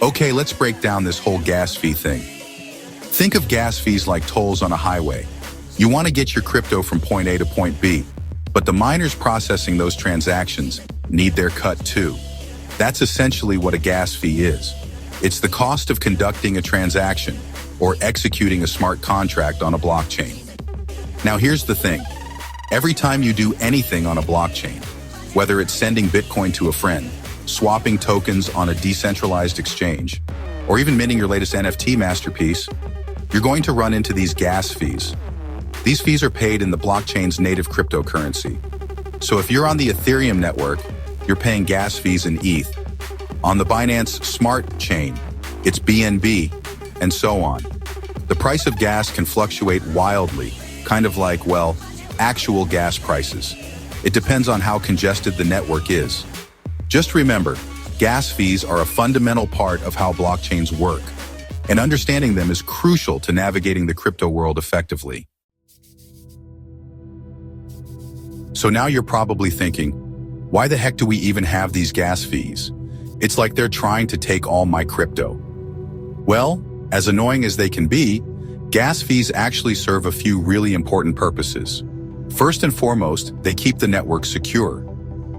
Okay, let's break down this whole gas fee thing. Think of gas fees like tolls on a highway. You want to get your crypto from point A to point B, but the miners processing those transactions need their cut too. That's essentially what a gas fee is. It's the cost of conducting a transaction or executing a smart contract on a blockchain. Now here's the thing. Every time you do anything on a blockchain, whether it's sending Bitcoin to a friend, swapping tokens on a decentralized exchange, or even minting your latest NFT masterpiece, you're going to run into these gas fees. These fees are paid in the blockchain's native cryptocurrency. So if you're on the Ethereum network, you're paying gas fees in ETH. On the Binance Smart Chain, it's BNB, and so on. The price of gas can fluctuate wildly, kind of like, well, actual gas prices. It depends on how congested the network is. Just remember, gas fees are a fundamental part of how blockchains work, and understanding them is crucial to navigating the crypto world effectively. So now you're probably thinking, why the heck do we even have these gas fees? It's like they're trying to take all my crypto. Well, as annoying as they can be, gas fees actually serve a few really important purposes. First and foremost, they keep the network secure.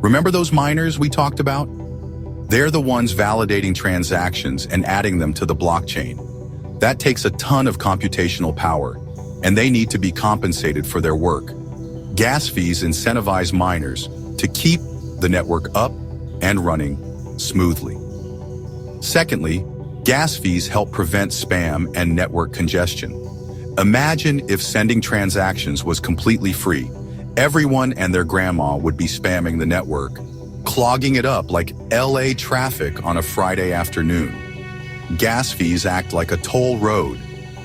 Remember those miners we talked about? They're the ones validating transactions and adding them to the blockchain. That takes a ton of computational power, and they need to be compensated for their work. Gas fees incentivize miners to keep the network up and running smoothly. Secondly, gas fees help prevent spam and network congestion. Imagine if sending transactions was completely free. Everyone and their grandma would be spamming the network, clogging it up like LA traffic on a Friday afternoon. Gas fees act like a toll road,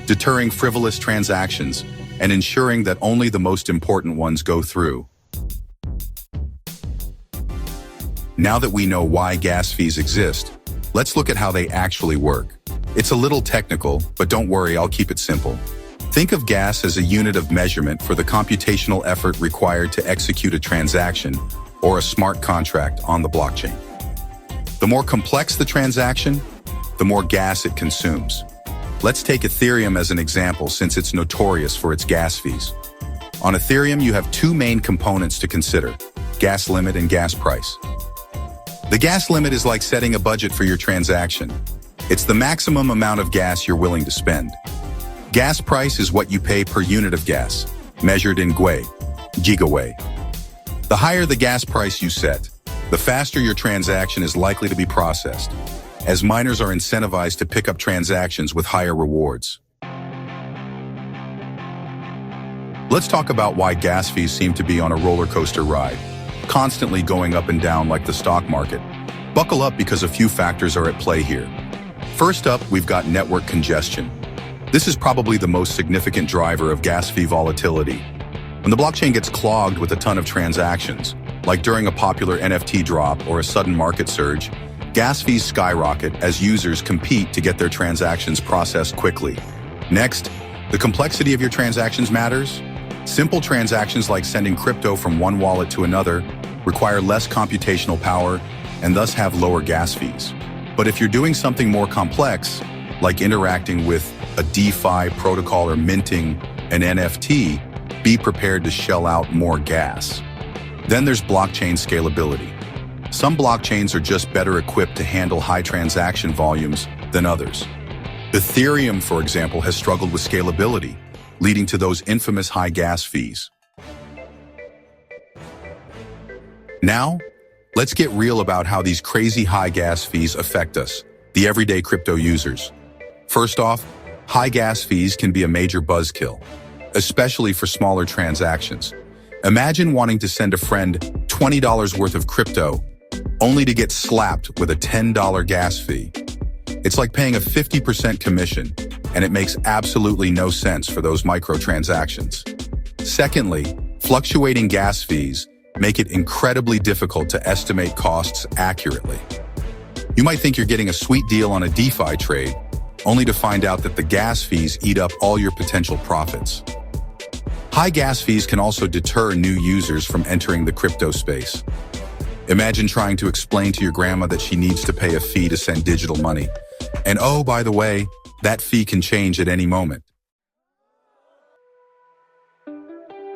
deterring frivolous transactions and ensuring that only the most important ones go through. Now that we know why gas fees exist, let's look at how they actually work. It's a little technical, but don't worry, I'll keep it simple. Think of gas as a unit of measurement for the computational effort required to execute a transaction or a smart contract on the blockchain. The more complex the transaction, the more gas it consumes. Let's take Ethereum as an example since it's notorious for its gas fees. On Ethereum, you have two main components to consider: gas limit and gas price. The gas limit is like setting a budget for your transaction. It's the maximum amount of gas you're willing to spend. Gas price is what you pay per unit of gas, measured in gigaway. The higher the gas price you set, the faster your transaction is likely to be processed, as miners are incentivized to pick up transactions with higher rewards. Let's talk about why gas fees seem to be on a roller coaster ride, constantly going up and down like the stock market. Buckle up because a few factors are at play here. First up, we've got network congestion. This is probably the most significant driver of gas fee volatility. When the blockchain gets clogged with a ton of transactions, like during a popular NFT drop or a sudden market surge, gas fees skyrocket as users compete to get their transactions processed quickly. Next, the complexity of your transactions matters. Simple transactions like sending crypto from one wallet to another require less computational power and thus have lower gas fees. But if you're doing something more complex, like interacting with a DeFi protocol or minting an NFT, be prepared to shell out more gas. Then there's blockchain scalability. Some blockchains are just better equipped to handle high transaction volumes than others. Ethereum, for example, has struggled with scalability, leading to those infamous high gas fees. Now, let's get real about how these crazy high gas fees affect us, the everyday crypto users. First off, high gas fees can be a major buzzkill, especially for smaller transactions. Imagine wanting to send a friend $20 worth of crypto, only to get slapped with a $10 gas fee. It's like paying a 50% commission, and it makes absolutely no sense for those microtransactions. Secondly, fluctuating gas fees make it incredibly difficult to estimate costs accurately. You might think you're getting a sweet deal on a DeFi trade, only to find out that the gas fees eat up all your potential profits. High gas fees can also deter new users from entering the crypto space. Imagine trying to explain to your grandma that she needs to pay a fee to send digital money. And oh, by the way, that fee can change at any moment.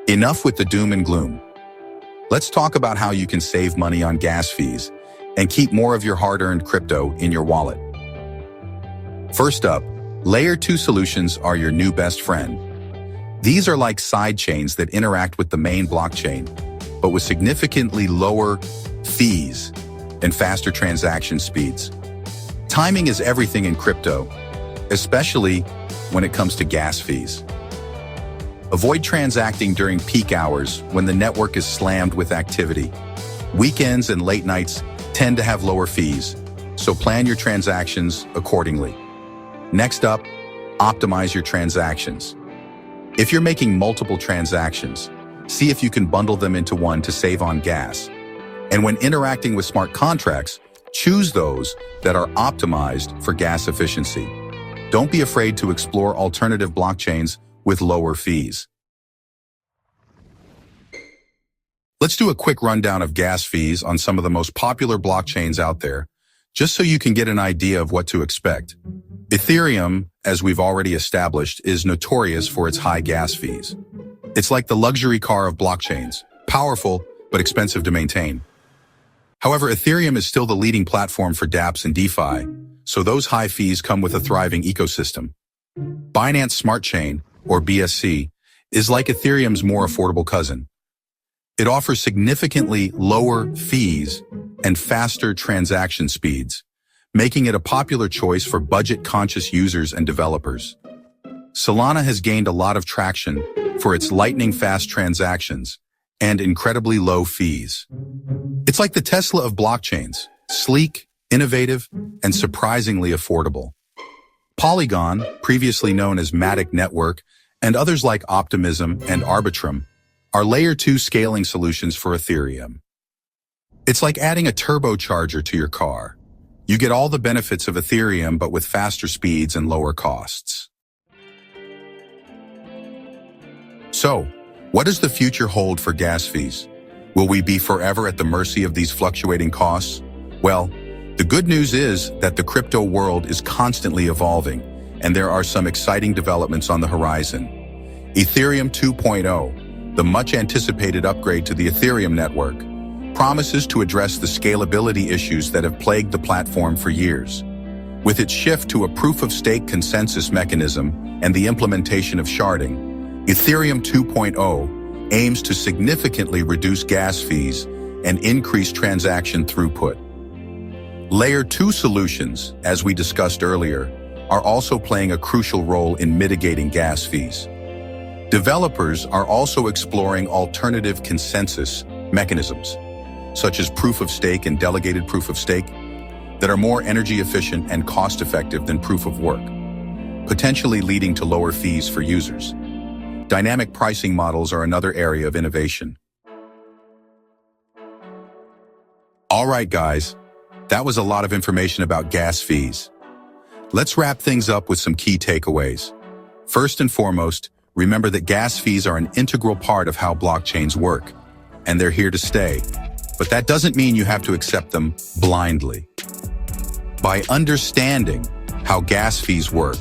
Enough with the doom and gloom. Let's talk about how you can save money on gas fees and keep more of your hard-earned crypto in your wallet. First up, Layer 2 solutions are your new best friend. These are like side chains that interact with the main blockchain, but with significantly lower fees and faster transaction speeds. Timing is everything in crypto, especially when it comes to gas fees. Avoid transacting during peak hours when the network is slammed with activity. Weekends and late nights tend to have lower fees, so plan your transactions accordingly. Next up, optimize your transactions. If you're making multiple transactions, see if you can bundle them into one to save on gas. And when interacting with smart contracts, choose those that are optimized for gas efficiency. Don't be afraid to explore alternative blockchains with lower fees. Let's do a quick rundown of gas fees on some of the most popular blockchains out there, just so you can get an idea of what to expect. Ethereum, as we've already established, is notorious for its high gas fees. It's like the luxury car of blockchains, powerful but expensive to maintain. However, Ethereum is still the leading platform for dApps and DeFi, so those high fees come with a thriving ecosystem. Binance Smart Chain, or BSC, is like Ethereum's more affordable cousin. It offers significantly lower fees and faster transaction speeds, making it a popular choice for budget-conscious users and developers. Solana has gained a lot of traction for its lightning-fast transactions and incredibly low fees. It's like the Tesla of blockchains, sleek, innovative, and surprisingly affordable. Polygon, previously known as Matic Network, and others like Optimism and Arbitrum, are Layer 2 scaling solutions for Ethereum. It's like adding a turbocharger to your car. You get all the benefits of Ethereum, but with faster speeds and lower costs. So, what does the future hold for gas fees? Will we be forever at the mercy of these fluctuating costs? Well, the good news is that the crypto world is constantly evolving, and there are some exciting developments on the horizon. Ethereum 2.0, the much-anticipated upgrade to the Ethereum network, promises to address the scalability issues that have plagued the platform for years. With its shift to a proof-of-stake consensus mechanism and the implementation of sharding, Ethereum 2.0 aims to significantly reduce gas fees and increase transaction throughput. Layer 2 solutions, as we discussed earlier, are also playing a crucial role in mitigating gas fees. Developers are also exploring alternative consensus mechanisms, such as proof-of-stake and delegated proof-of-stake, that are more energy efficient and cost-effective than proof-of-work, potentially leading to lower fees for users. Dynamic pricing models are another area of innovation. All right, guys, that was a lot of information about gas fees. Let's wrap things up with some key takeaways. First and foremost, remember that gas fees are an integral part of how blockchains work, and they're here to stay. But that doesn't mean you have to accept them blindly. By understanding how gas fees work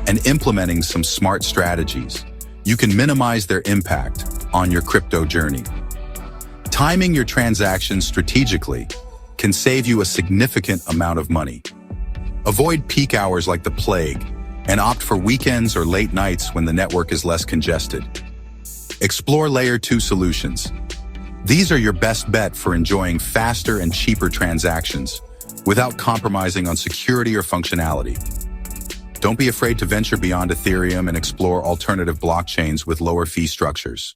and implementing some smart strategies, you can minimize their impact on your crypto journey. Timing your transactions strategically can save you a significant amount of money. Avoid peak hours like the plague and opt for weekends or late nights when the network is less congested. Explore Layer 2 solutions. These are your best bet for enjoying faster and cheaper transactions without compromising on security or functionality. Don't be afraid to venture beyond Ethereum and explore alternative blockchains with lower fee structures.